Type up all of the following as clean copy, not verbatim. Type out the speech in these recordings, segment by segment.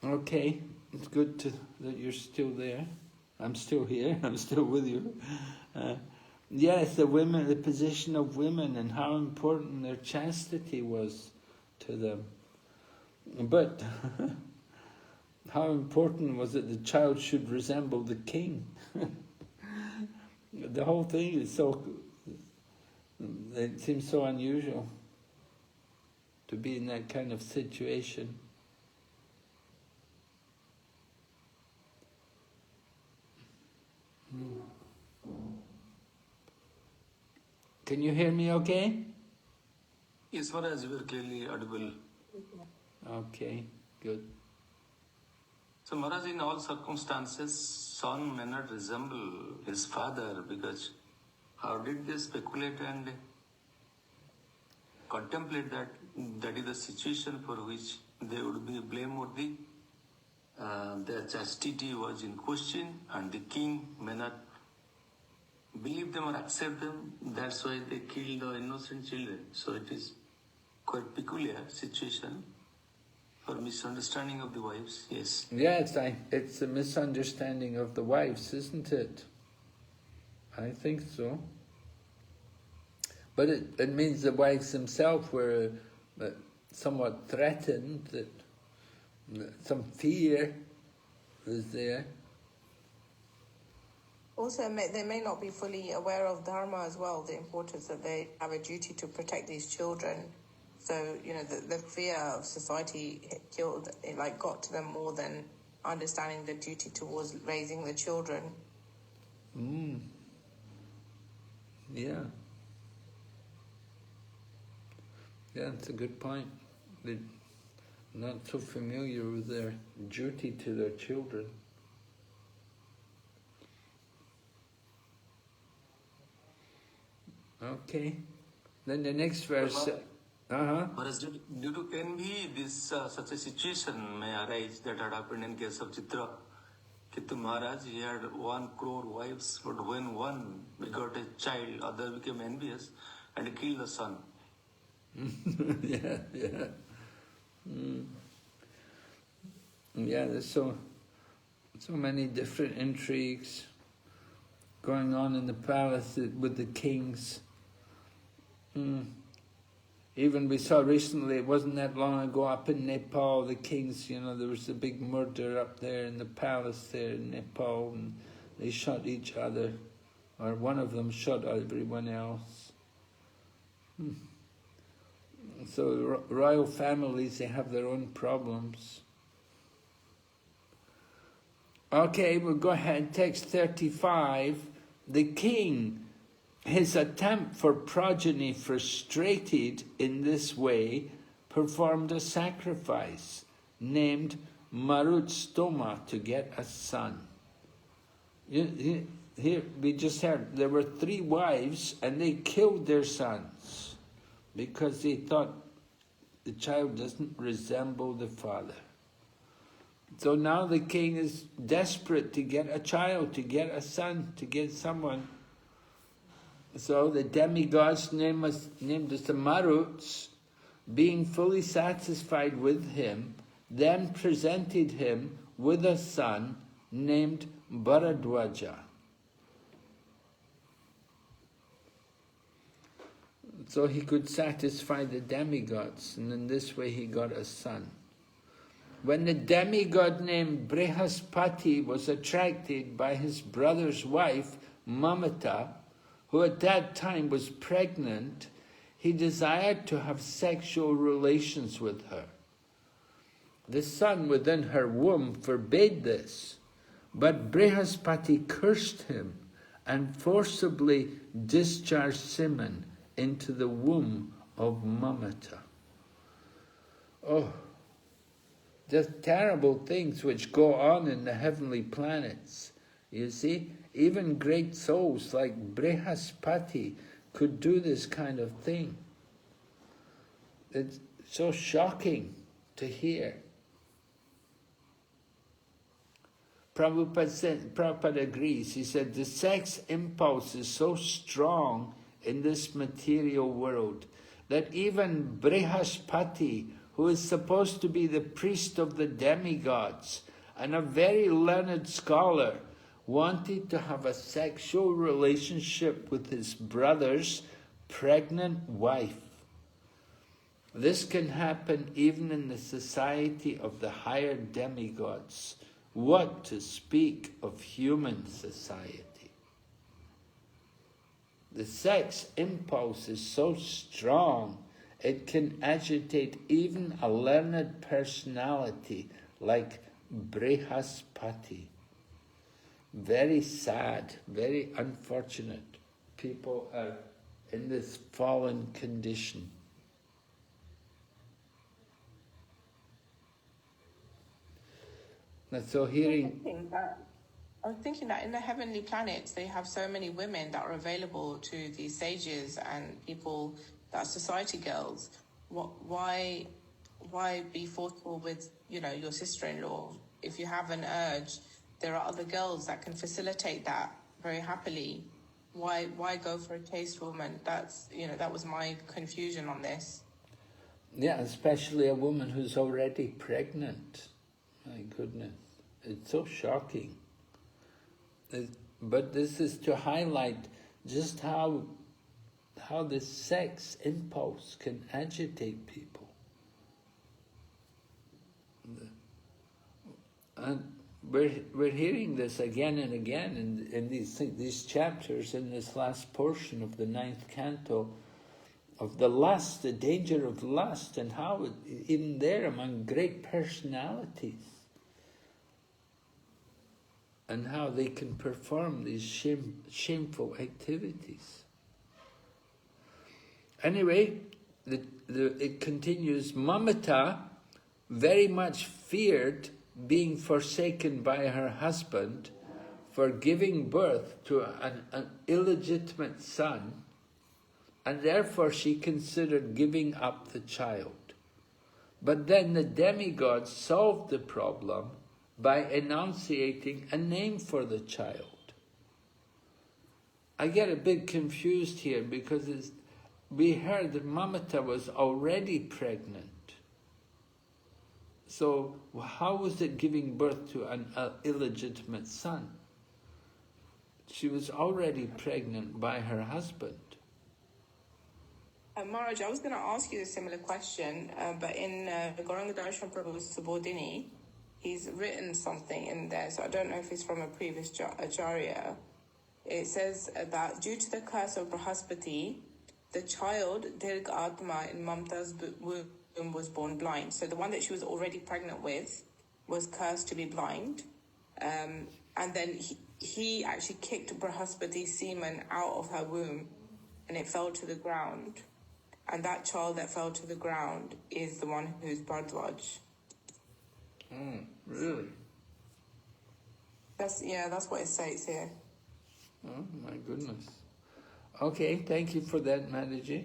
Okay, it's good that you're still there. I'm still here. I'm still with you. Yes, the position of women and how important their chastity was to them. But how important was it the child should resemble the king? The whole thing is it seems so unusual to be in that kind of situation. Can you hear me okay? Yes, Maharaj, you were clearly audible. Okay, good. So Maharaj, in all circumstances, son may not resemble his father, because how did they speculate and contemplate that that is the situation for which they would be blameworthy? Their chastity was in question, and the king may not believe them or accept them. That's why they killed the innocent children. So it is quite peculiar situation for misunderstanding of the wives. Yes. Yes, it's a misunderstanding of the wives, isn't it? I think so. But it means the wives themselves were somewhat threatened, that some fear was there. Also, they may not be fully aware of Dharma as well, the importance that they have a duty to protect these children. So, the fear of society got to them more than understanding the duty towards raising the children. Yeah. Yeah, that's a good point. They're not so familiar with their duty to their children. Okay. Then the next verse. Whereas due to envy, this such a situation may arise that had happened in case of Chitra. Ketu Maharaj, he had 1 crore wives, but when one begot a child, other became envious and killed the son. Yeah. Yeah, there's so many different intrigues going on in the palace with the kings. Even we saw recently, it wasn't that long ago, up in Nepal, the kings, there was a big murder up there in the palace there in Nepal, and they shot each other, or one of them shot everyone else. So royal families, they have their own problems. Okay, we'll go ahead, text 35. The king, his attempt for progeny frustrated in this way, performed a sacrifice named Marutstoma to get a son. Here we just heard there were 3 wives and they killed their sons because they thought the child doesn't resemble the father. So now the king is desperate to get a child, to get a son, to get someone. So the demigods named as the Maruts, being fully satisfied with him, then presented him with a son named Bharadwaja. So he could satisfy the demigods, and in this way he got a son. When the demigod named Brihaspati was attracted by his brother's wife, Mamata, who at that time was pregnant, he desired to have sexual relations with her. The son within her womb forbade this, but Brihaspati cursed him and forcibly discharged semen into the womb of Mamata. Oh, just terrible things which go on in the heavenly planets. You see, even great souls like Brihaspati could do this kind of thing. It's so shocking to hear. Prabhupada agrees. He said, the sex impulse is so strong in this material world that even Brihaspati who is supposed to be the priest of the demigods and a very learned scholar, wanted to have a sexual relationship with his brother's pregnant wife. This can happen even in the society of the higher demigods. What to speak of human society? The sex impulse is so strong, it can agitate even a learned personality like Brihaspati. Very sad, very unfortunate. People are in this fallen condition. And so hearing... I was thinking that in the heavenly planets, they have so many women that are available to these sages and people that are society girls. Why be forceful with, your sister-in-law? If you have an urge, there are other girls that can facilitate that very happily. Why go for a chaste woman? That's, that was my confusion on this. Yeah, especially a woman who's already pregnant. My goodness, it's so shocking. But this is to highlight just how the sex impulse can agitate people. And we're hearing this again and again in these chapters, in this last portion of the 9th canto, of the lust, the danger of lust, and how even there among great personalities, and how they can perform these shameful activities. Anyway, it continues. Mamata very much feared being forsaken by her husband for giving birth to an illegitimate son, and therefore she considered giving up the child. But then the demigods solved the problem by enunciating a name for the child. I get a bit confused here because we heard that Mamata was already pregnant. So how was it giving birth to an illegitimate son? She was already pregnant by her husband. Maharaj, I was going to ask you a similar question, but in Gauranga Darshan Prabhu's Subodhini, he's written something in there, so I don't know if it's from a previous Acharya. It says that due to the curse of Brahaspati, the child, Dirg Atma, in Mamta's womb was born blind. So the one that she was already pregnant with was cursed to be blind. And then he actually kicked Brahaspati's semen out of her womb, and it fell to the ground. And that child that fell to the ground is the one who's Bhardwaj. Really? That's what it states here. Oh my goodness. Okay, thank you for that, Mataji.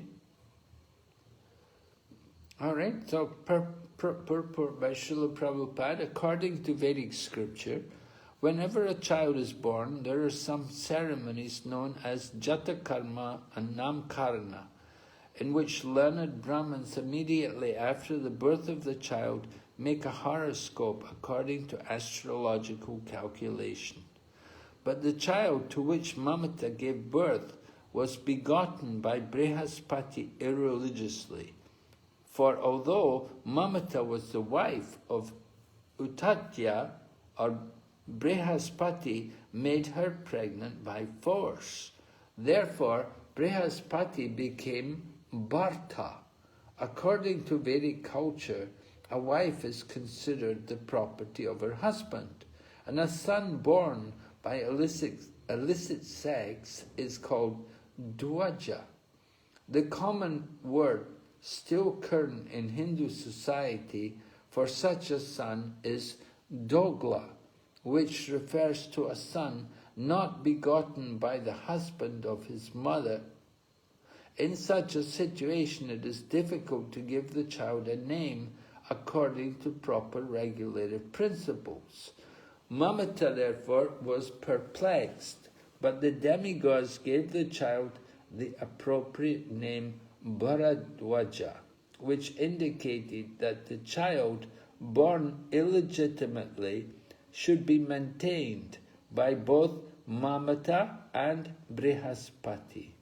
All right, so purport by Srila Prabhupada, according to Vedic scripture, whenever a child is born, there are some ceremonies known as Jatakarma and Namkarana, in which learned Brahmins immediately after the birth of the child make a horoscope according to astrological calculation. But the child to which Mamata gave birth was begotten by Brihaspati irreligiously. For although Mamata was the wife of Uttatya, or Brihaspati made her pregnant by force. Therefore, Brihaspati became Bharta. According to Vedic culture, a wife is considered the property of her husband, and a son born by illicit sex is called Dwaja. The common word still current in Hindu society for such a son is Dogla, which refers to a son not begotten by the husband of his mother. In such a situation, it is difficult to give the child a name according to proper regulative principles. Mamata, therefore, was perplexed, but the demigods gave the child the appropriate name Bharadwaja, which indicated that the child born illegitimately should be maintained by both Mamata and Brihaspati.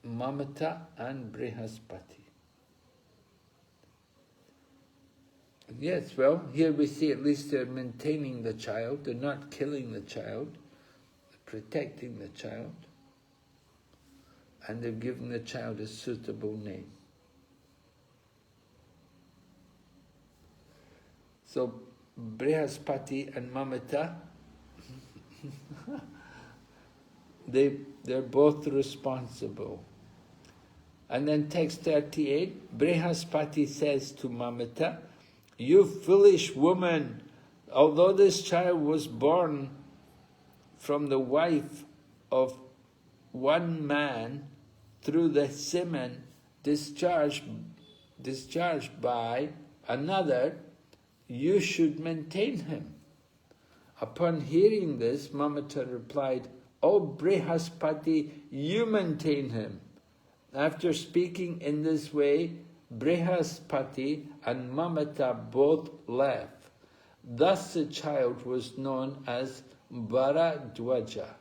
Mamata and Brihaspati. Yes, well, here we see at least they're maintaining the child, they're not killing the child, they're protecting the child, and they've given the child a suitable name. So, Brihaspati and Mamata, they're both responsible. And then text 38, Brihaspati says to Mamata, "You foolish woman, although this child was born from the wife of one man through the semen discharged by another, you should maintain him." Upon hearing this, Mamata replied, "O Brihaspati, you maintain him." After speaking in this way, Brihaspati and Mamata both left. Thus the child was known as Bharadwaja.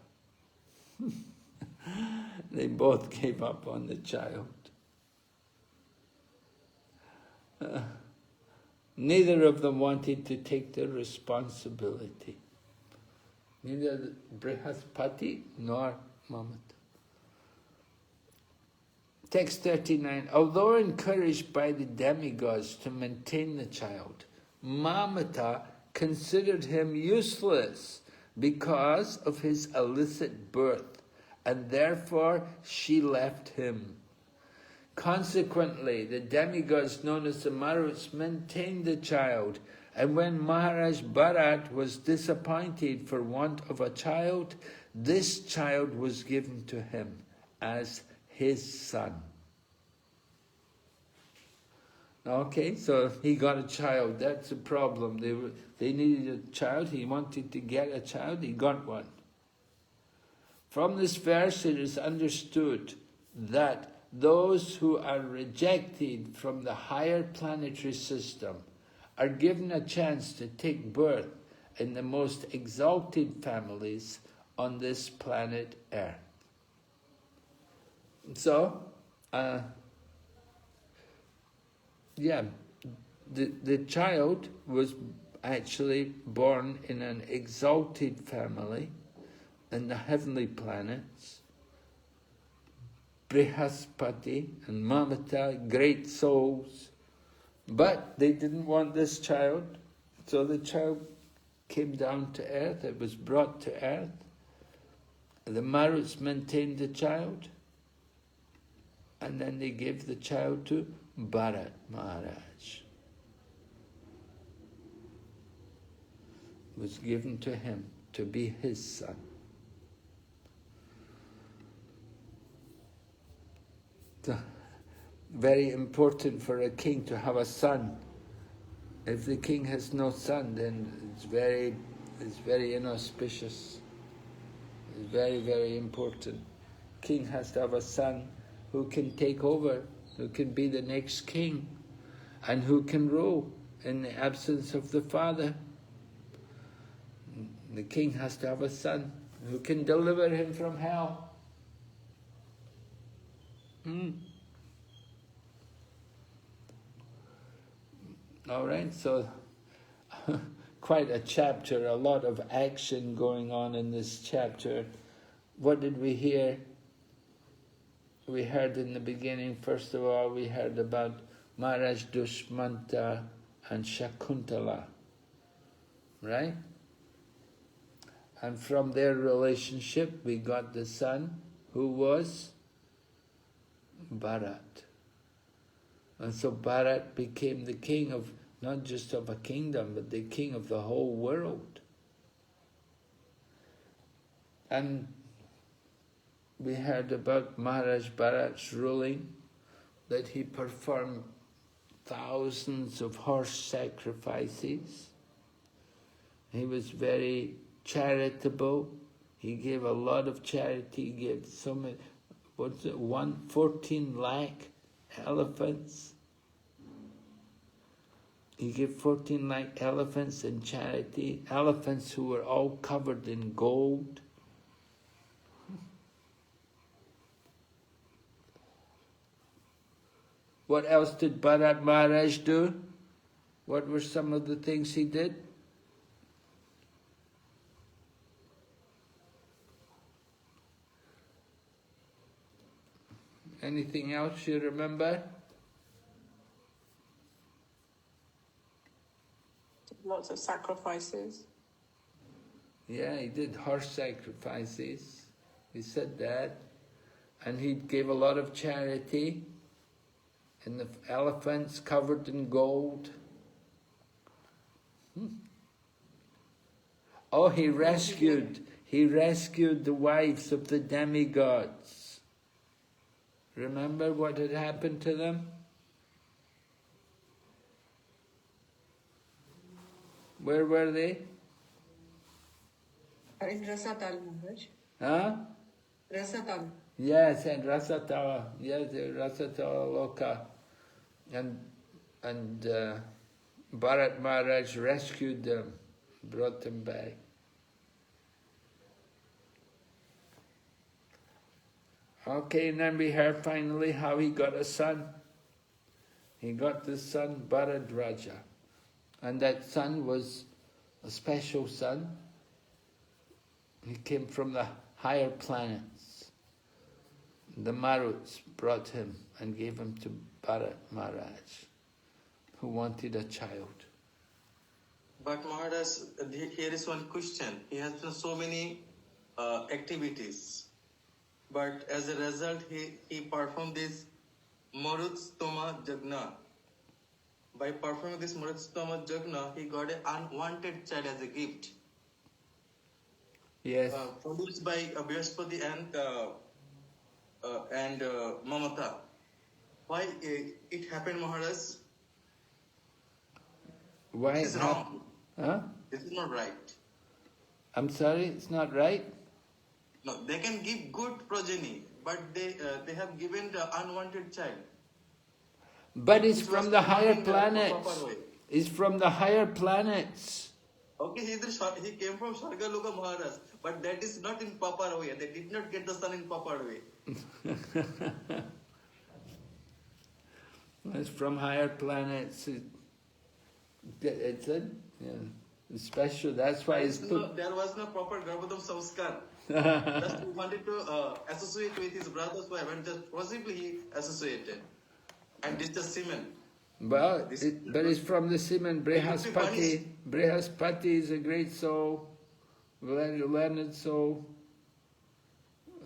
They both gave up on the child. Neither of them wanted to take the responsibility. Neither Brihaspati nor Mamata. Text 39, although encouraged by the demigods to maintain the child, Mamata considered him useless because of his illicit birth, and therefore she left him. Consequently, the demigods known as the Maruts maintained the child, and when Maharaj Bharat was disappointed for want of a child, this child was given to him as his son. Okay, so he got a child. That's a problem. They needed a child. He wanted to get a child. He got one. From this verse, it is understood that those who are rejected from the higher planetary system are given a chance to take birth in the most exalted families on this planet Earth. So, the child was actually born in an exalted family in the heavenly planets. Brihaspati and Mamata, great souls, but they didn't want this child, so the child came down to earth, it was brought to earth. The Maruts maintained the child, and then they gave the child to Bharat Maharaj. It was given to him to be his son. So, very important for a king to have a son. If the king has no son, then it's very inauspicious. It's very, very important. King has to have a son who can take over, who can be the next king, and who can rule in the absence of the father. The king has to have a son who can deliver him from hell. All right, so quite a chapter, a lot of action going on in this chapter. What did we hear? We heard in the beginning, first of all, we heard about Maharaj Dushmanta and Shakuntala, right? And from their relationship, we got the son who was Bharat. And so Bharat became the king of, not just of a kingdom, but the king of the whole world. And we heard about Maharaj Bharat's ruling, that he performed thousands of horse sacrifices. He was very charitable. He gave a lot of charity. He gave so many, 14 lakh elephants. He gave 14 lakh elephants in charity. Elephants who were all covered in gold. What else did Bharat Maharaj do? What were some of the things he did? Anything else you remember? Lots of sacrifices. Yeah, he did horse sacrifices. He said that. And he gave a lot of charity. And the elephants covered in gold. Oh, he rescued the wives of the demigods. Remember what had happened to them? Where were they? In Rasatal, Maharaj. Huh? Rasatal. Yes, and Rasatala. Yes, Rasatala Loka. And Bharat Maharaj rescued them, brought them back. Okay, and then we heard finally how he got a son. He got this son, Bharadraja. And that son was a special son. He came from the higher planets. The Maruts brought him and gave him to Bharat Maharaj, who wanted a child. But Maharaj, here is one question. He has done so many activities. But as a result, he performed this Marutstoma Jagna. By performing this Marutstoma Jagna, he got an unwanted child as a gift. Yes. Produced by Brihaspati and Mamata. Why it happened, Maharaj? Why? This is wrong. Huh? This is not right. I'm sorry, it's not right? No, they can give good progeny, but they have given the unwanted child. But it's This from was the not higher in the planets. proper way. It's from the higher planets. Okay, he came from Sargaloka Maharaj, but that is not in proper way. They did not get the son in proper way. It's from higher planets. It's special. That's why it's put. There was no proper Garbhodam Samskar. Just he wanted to associate with his brother's wife, and just possibly he associated. And this is semen. Well, but it's from the semen. Brihaspati. Brihaspati is a great soul, very learned soul.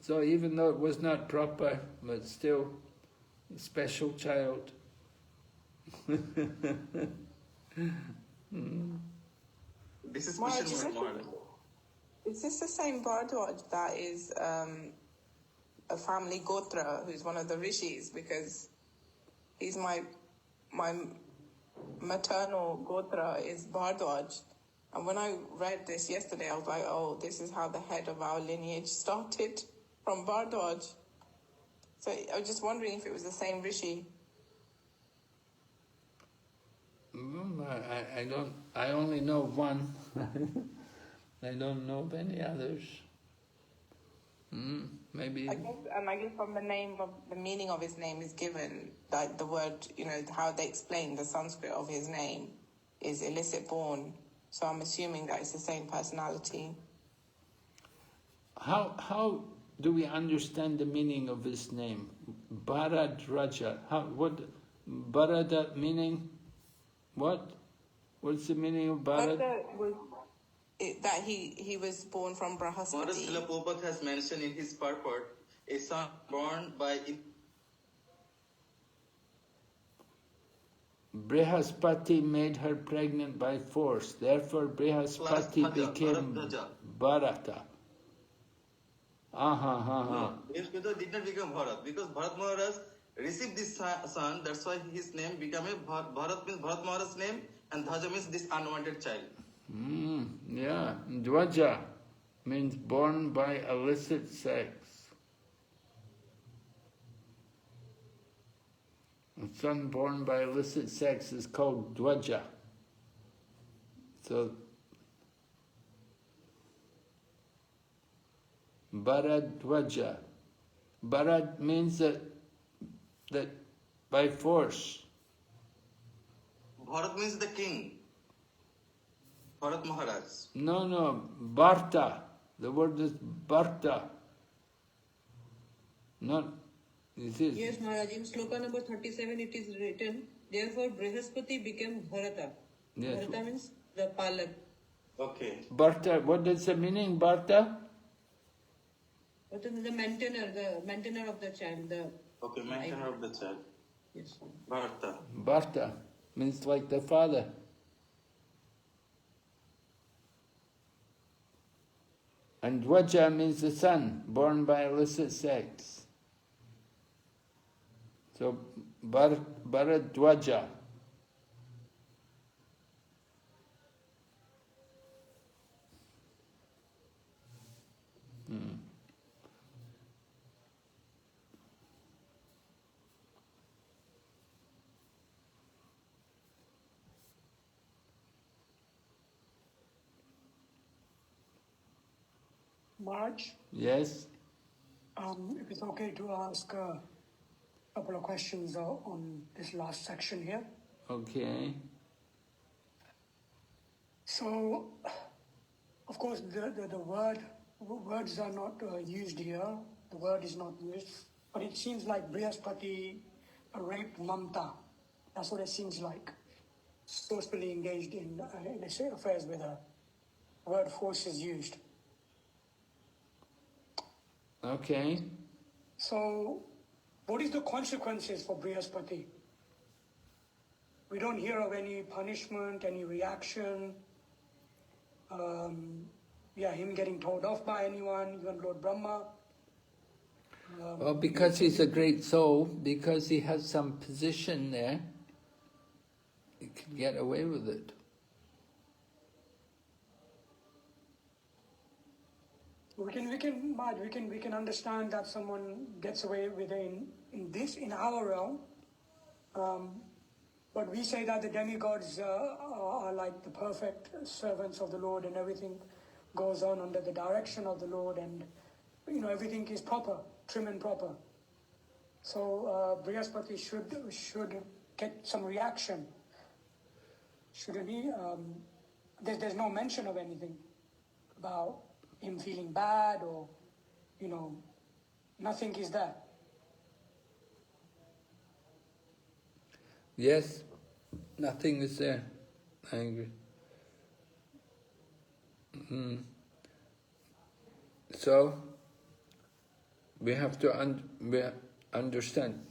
So even though it was not proper, but still a special child. This is Maharaj, question mark. is this the same Bharadwaj that is a family Gotra who's one of the rishis? Because he's my maternal Gotra is Bharadwaj. And when I read this yesterday, I was like, oh, this is how the head of our lineage started, from Bharadwaj. So I was just wondering if it was the same rishi. I don't. I only know one. I don't know of any others. Maybe. I guess from the name of the meaning of his name is given, like the word, how they explain the Sanskrit of his name is illicit born. So I'm assuming that it's the same personality. How do we understand the meaning of his name? Bharadraja. What Bharada meaning? What? What's the meaning of Bharad? That he was born from Maharaj Brihaspati. Srila Prabhupada has mentioned in his purport, a son born by Brihaspati made her pregnant by force. Therefore, Brihaspati became Bharata. No, Brihaspati did not become Bharat because Bharat Maharaj received this son. That's why his name became a Bharat means Bharat Maharaj's name, and Dhaja means this unwanted child. Yeah, Dwaja. means born by illicit sex. A son born by illicit sex is called Dwaja. So, Bharadwaja. Bharad means that by force. Bharat means the king. Bharat Maharaj. No, Bharta. The word is Bharta. Not, this is... Yes, Maharaj. In sloka number 37 it is written, therefore Brihaspati became Bharata. Yes. Bharata means the Palak. Okay. Bharta, what is the meaning, Bharta? What is the maintainer of the child. Okay, maintainer of the child. Yes. Bharata. Bharta means like the father. And Dwaja means the son, born by illicit sex. So, Bharadwaja. Maharaj, Yes? if it's okay to ask a couple of questions on this last section here. Okay. So, of course, the words are not used here. The word is not used, but it seems like Brihaspati raped Mamta. That's what it seems like. Forcefully engaged in affairs with her. The word force is used. Okay. So, what is the consequences for Brihaspati? We don't hear of any punishment, any reaction. Him getting told off by anyone, even Lord Brahma. Well, because he's a great soul, because he has some position there, he can get away with it. We can understand that someone gets away with it in our realm. But we say that the demigods are like the perfect servants of the Lord, and everything goes on under the direction of the Lord, and everything is proper, trim and proper. So Brihaspati should get some reaction, shouldn't he? There's no mention of anything about him feeling bad, or nothing is there. Yes, nothing is there. I agree. So, we have to understand.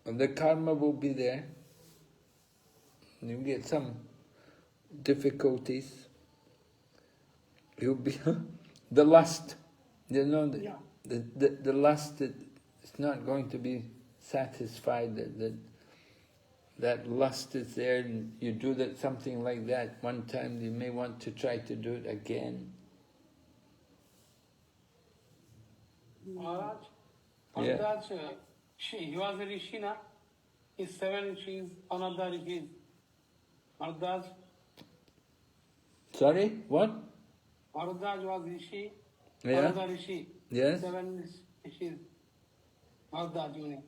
The karma will be there. You get some difficulties. You'll be the lust. The lust is not going to be satisfied. That lust is there, and you do something like that one time, you may want to try to do it again. Maharaj, Yeah. Maharaj, he was a rishi, na? His 7 rishis, one of the rishis. Maharaj. Sorry, what? Maharaj was rishi, Yeah. one of the rishi. Yes. 7 rishis. Maharaj, you know.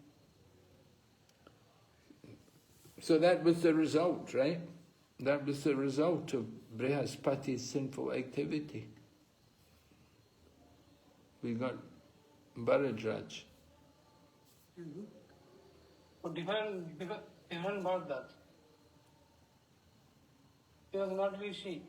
So that was the result, right? That was the result of Brihaspati's sinful activity. We got Bharadraj. So different about that. He was not rishi.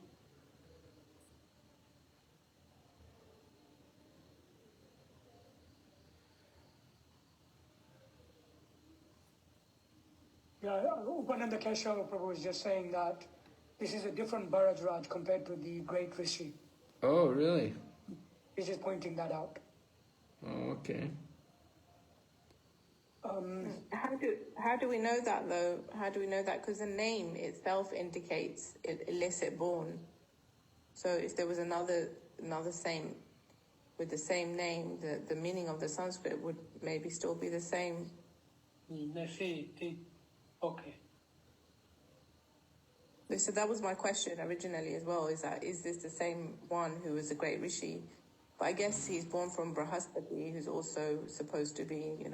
Yeah, Upananda Keshava Prabhu was just saying that this is a different Bharadraj compared to the great Rishi. Oh, really? He's just pointing that out. Oh, okay. How do we know that though? How do we know that? Because the name itself indicates illicit born. So if there was another same, with the same name, the meaning of the Sanskrit would maybe still be the same. Okay. So that was my question originally as well, is this the same one who was a great rishi? But I guess he's born from Brihaspati, who's also supposed to be,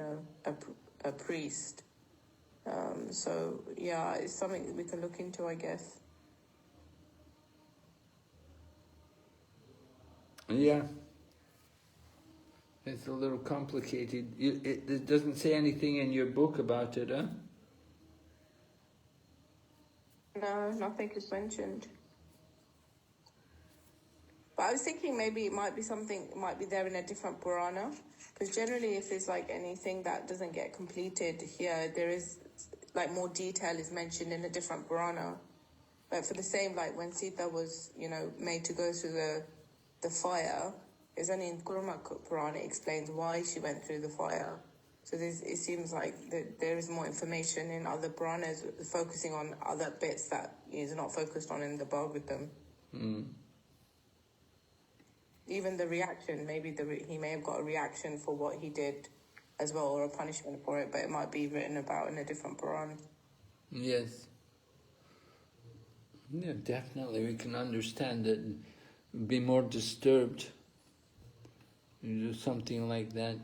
a priest. So, yeah, it's something we can look into, I guess. Yeah. It's a little complicated. It doesn't say anything in your book about it, huh? No, nothing is mentioned. But I was thinking maybe it might be there in a different Purana. Because generally if there's like anything that doesn't get completed here, there is like more detail is mentioned in a different Purana. But for the same, like when Sita was, made to go through the fire, it's only in Kurma Purana it explains why she went through the fire. So it seems like there is more information in other Puranas focusing on other bits that is not focused on in the Bhagavatam. Even the reaction, maybe he may have got a reaction for what he did as well, or a punishment for it, but it might be written about in a different Puran. Yes. Yeah, definitely we can understand it and be more disturbed. You do something like that,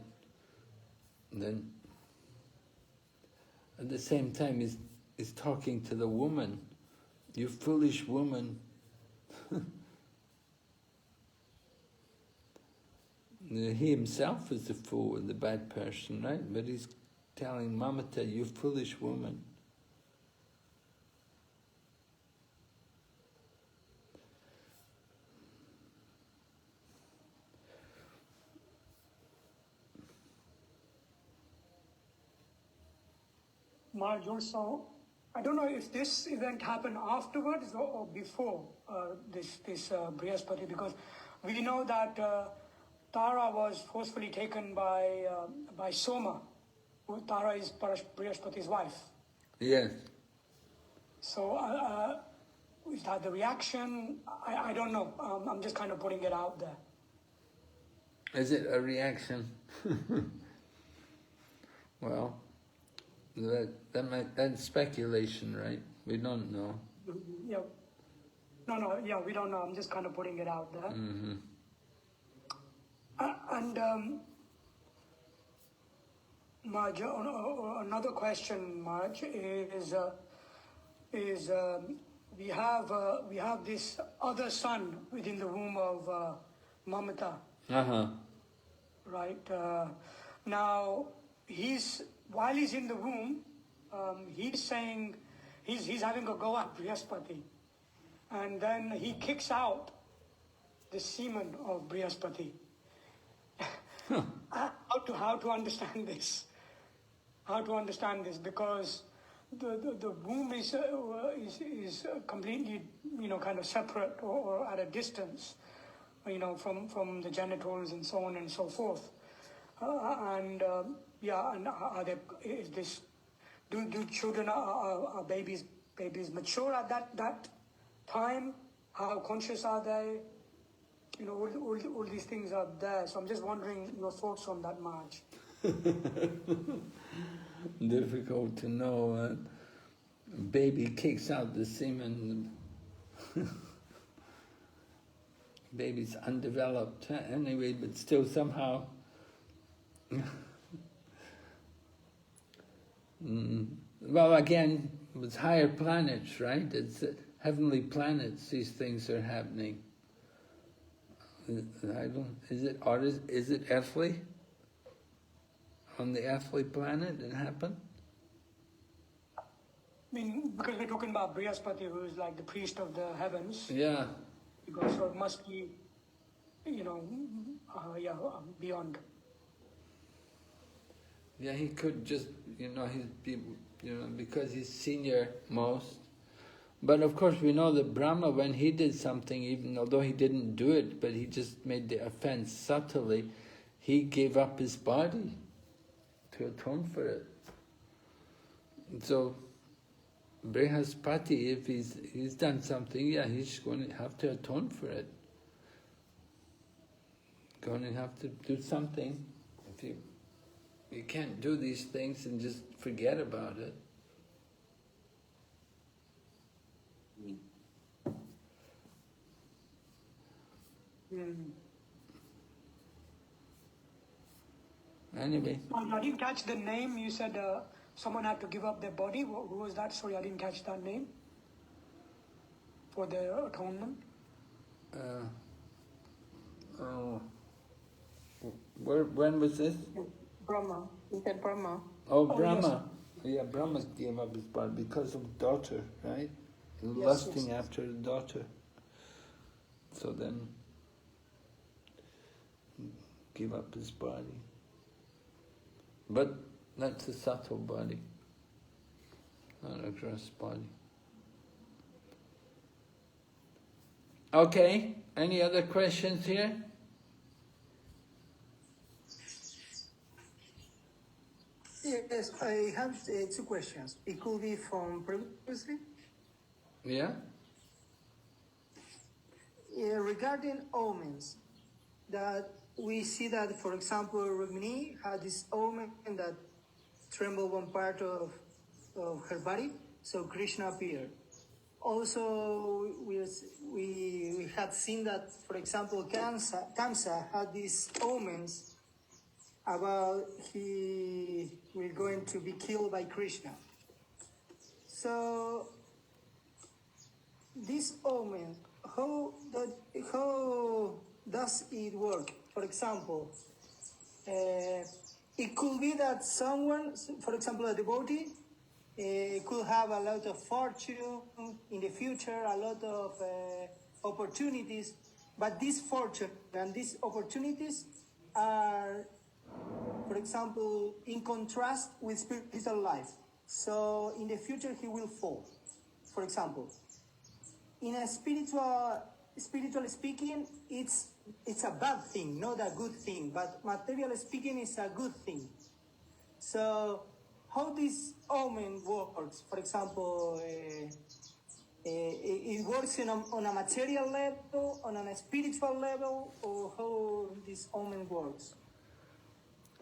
then at the same time he's talking to the woman. You foolish woman. He himself is the fool and the bad person, right? But he's telling Mamata, you foolish woman. Maharaj, also, I don't know if this event happened afterwards or before this Brihaspati, because we know that Tara was forcefully taken by Soma. Tara is Brihaspati's wife. Yes. So is that the reaction? I don't know. I'm just kind of putting it out there. Is it a reaction? Well, that's speculation, right? We don't know. Yeah. No, yeah, we don't know. I'm just kind of putting it out there. Mm-hmm. And Marge, another question, Marge, is we have this other son within the womb of Mamata. Right. Now while he's in the womb, he's saying he's having a go at Brihaspati, and then he kicks out the semen of Brihaspati. How to understand this? How to understand this? Because the womb is completely kind of separate or at a distance, from the genitals and so on and so forth. And do children are babies mature at that time? How conscious are they? All these things are there. So I'm just wondering your thoughts on that, Marge. Difficult to know. Baby kicks out the semen. Baby's undeveloped anyway, but still somehow. Well, again, with higher planets, right? It's heavenly planets. These things are happening. Is it earthly? On the earthly planet it happened? I mean, because we're talking about Brihaspati, who is like the priest of the heavens. Yeah. So it must be, beyond. Yeah, he could just, because he's senior most. But of course we know that Brahma, when he did something, even although he didn't do it, but he just made the offense subtly, he gave up his body to atone for it. And so, Brihaspati, if he's done something, yeah, he's going to have to atone for it. Going to have to do something. If you can't do these things and just forget about it. Anyway. I didn't catch the name. You said someone had to give up their body. Who was that? Sorry, I didn't catch that name. For the atonement. When was this? Brahma. He said Brahma. Oh, Brahma. Yes. Yeah, Brahma gave up his body because of daughter, right? Lusting after the daughter. So then, give up his body. But that's a subtle body, not a gross body. Okay, any other questions here? Yes, I have two questions. It could be from previously. Yeah? Regarding omens, that we see that, for example, Rukmini had this omen that trembled one part of her body, so Krishna appeared. Also, we had seen that, for example, Kamsa had these omens about he was going to be killed by Krishna. So, this omen, how does it work? For example, it could be that someone, for example, a devotee, could have a lot of fortune in the future, a lot of opportunities, but this fortune and these opportunities are, for example, in contrast with spiritual life. So in the future he will fall, for example. In a spiritual speaking, it's a bad thing, not a good thing, but material speaking is a good thing. So how this omen works, for example, it works on a material level, on a spiritual level, or how this omen works?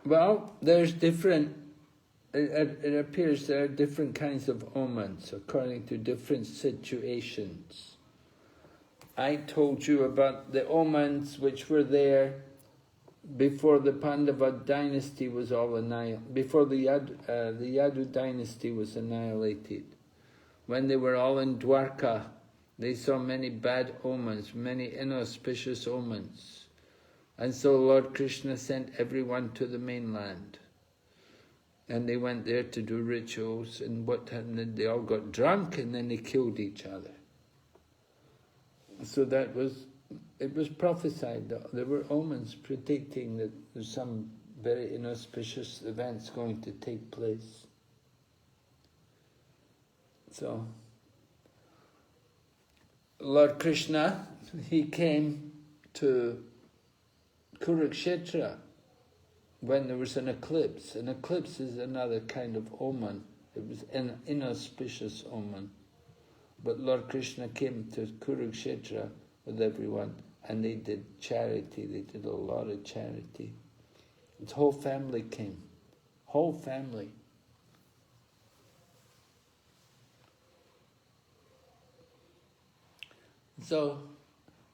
Well, there's different, it appears there are different kinds of omens according to different situations. I told you about the omens which were there before the Pandava dynasty was all annihilated, before the Yadu dynasty was annihilated. When they were all in Dwarka, they saw many bad omens, many inauspicious omens. And so Lord Krishna sent everyone to the mainland. And they went there to do rituals, and what happened? They all got drunk and then they killed each other. So it was prophesied. There were omens predicting that there's some very inauspicious events going to take place. So, Lord Krishna, he came to Kurukshetra when there was an eclipse. An eclipse is another kind of omen. It was an inauspicious omen. But Lord Krishna came to Kurukshetra with everyone, and they did charity. They did a lot of charity. His whole family came. Whole family. So,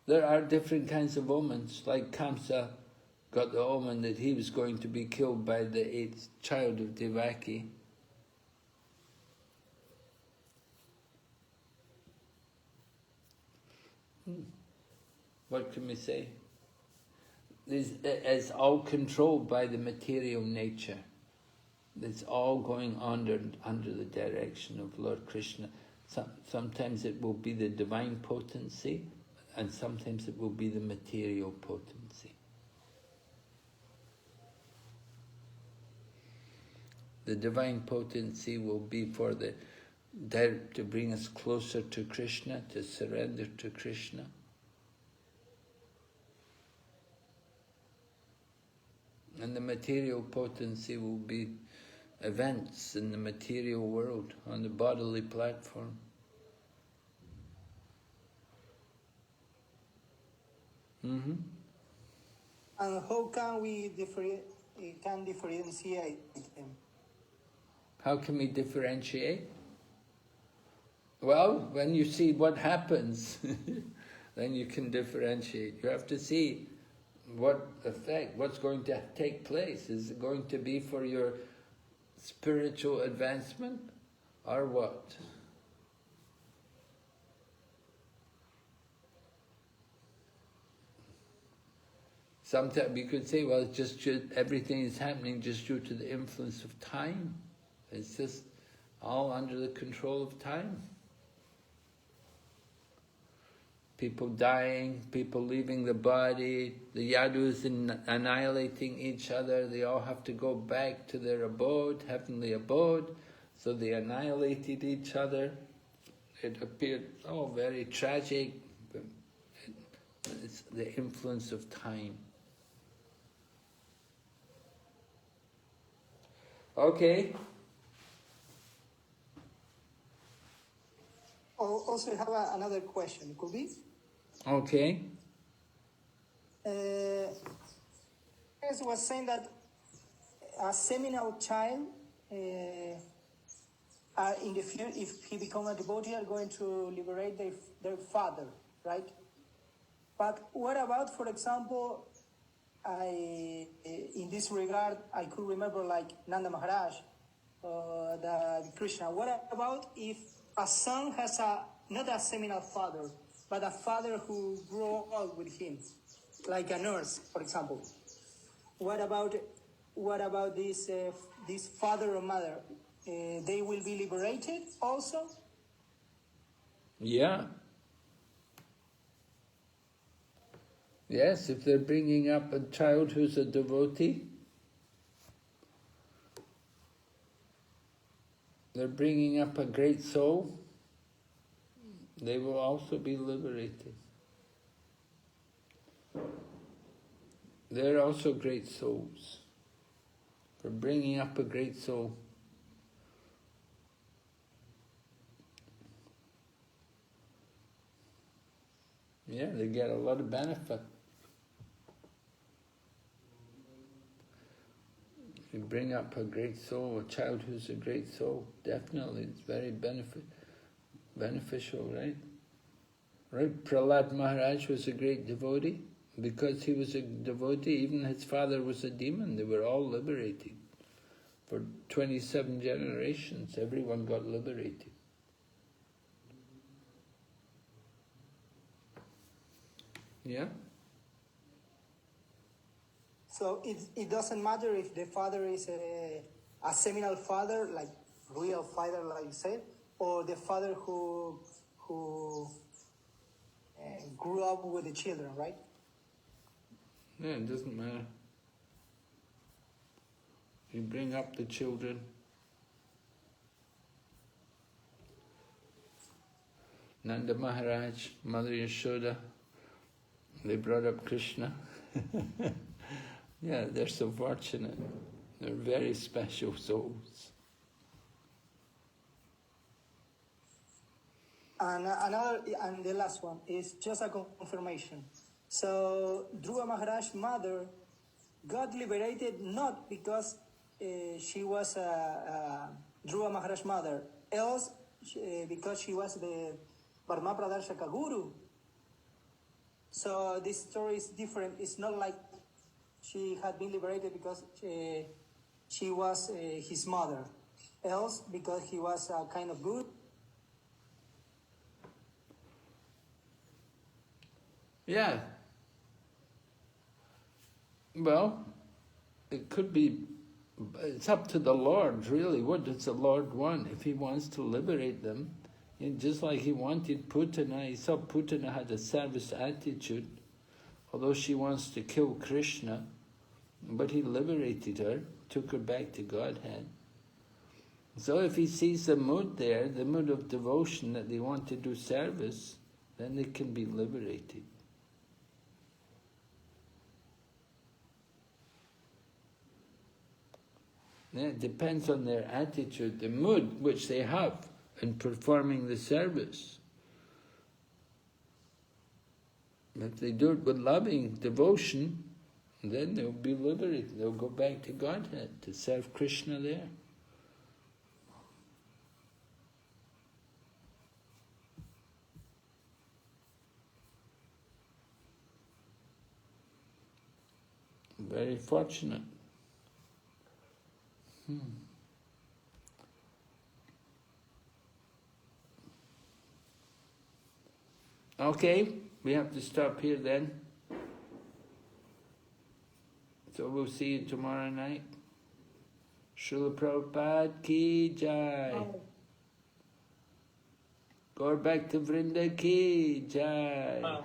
there are different kinds of omens, like Kamsa got the omen that he was going to be killed by the 8th child of Devaki. What can we say? It's all controlled by the material nature. It's all going under the direction of Lord Krishna. Sometimes it will be the divine potency, and sometimes it will be the material potency. The divine potency will be for to bring us closer to Krishna, to surrender to Krishna. And the material potency will be events in the material world, on the bodily platform. And how can we differentiate them? How can we differentiate? Well, when you see what happens, then you can differentiate. You have to see what effect, what's going to take place. Is it going to be for your spiritual advancement or what? Sometimes we could say, well, it's just everything is happening just due to the influence of time. It's just all under the control of time. People dying, people leaving the body, the yadus annihilating each other, they all have to go back to their abode, heavenly abode, so they annihilated each other. It appeared, very tragic. It's the influence of time. Okay. Also, I have another question. Could be? Okay. As was saying that a seminal child, in the future, if he becomes a devotee, are going to liberate their father, right? But what about, for example, in this regard, I could remember like Nanda Maharaj, the Krishna. What about if a son has not a seminal father, but a father who grew up with him, like a nurse, for example? What about this father or mother? They will be liberated also? Yeah. Yes, if they're bringing up a child who's a devotee, they're bringing up a great soul, they will also be liberated. They're also great souls for bringing up a great soul. Yeah, they get a lot of benefit. You bring up a great soul, a child who's a great soul, definitely it's very beneficial, right? Right? Prahlad Maharaj was a great devotee. Because he was a devotee, even his father was a demon, they were all liberated. For 27 generations, everyone got liberated. Yeah? So it doesn't matter if the father is a seminal father, like real father, like you said, or the father who grew up with the children, right? Yeah, it doesn't matter. You bring up the children. Nanda Maharaj, Mother Yashoda, they brought up Krishna. Yeah, they're so fortunate. They're very special souls. And the last one is just a confirmation. So Dhruva Maharaj's mother got liberated not because she was Dhruva Maharaj's mother, else because she was the Parma Pradarshaka Guru. So this story is different. It's not like she had been liberated because she was his mother, else because he was kind of good. Yeah. Well, it could be, it's up to the Lord, really. What does the Lord want? If he wants to liberate them, and just like he wanted Putana, he saw Putana had a service attitude, although she wants to kill Krishna, but he liberated her, took her back to Godhead. So if he sees the mood there, the mood of devotion that they want to do service, then they can be liberated. Yeah, it depends on their attitude, the mood which they have in performing the service. If they do it with loving devotion, then they'll be liberated. They'll go back to Godhead to serve Krishna there. Very fortunate. Okay, we have to stop here then. So we'll see you tomorrow night. Srila Prabhupada ki jai. Gaur Bhakti Vrinda ki jai.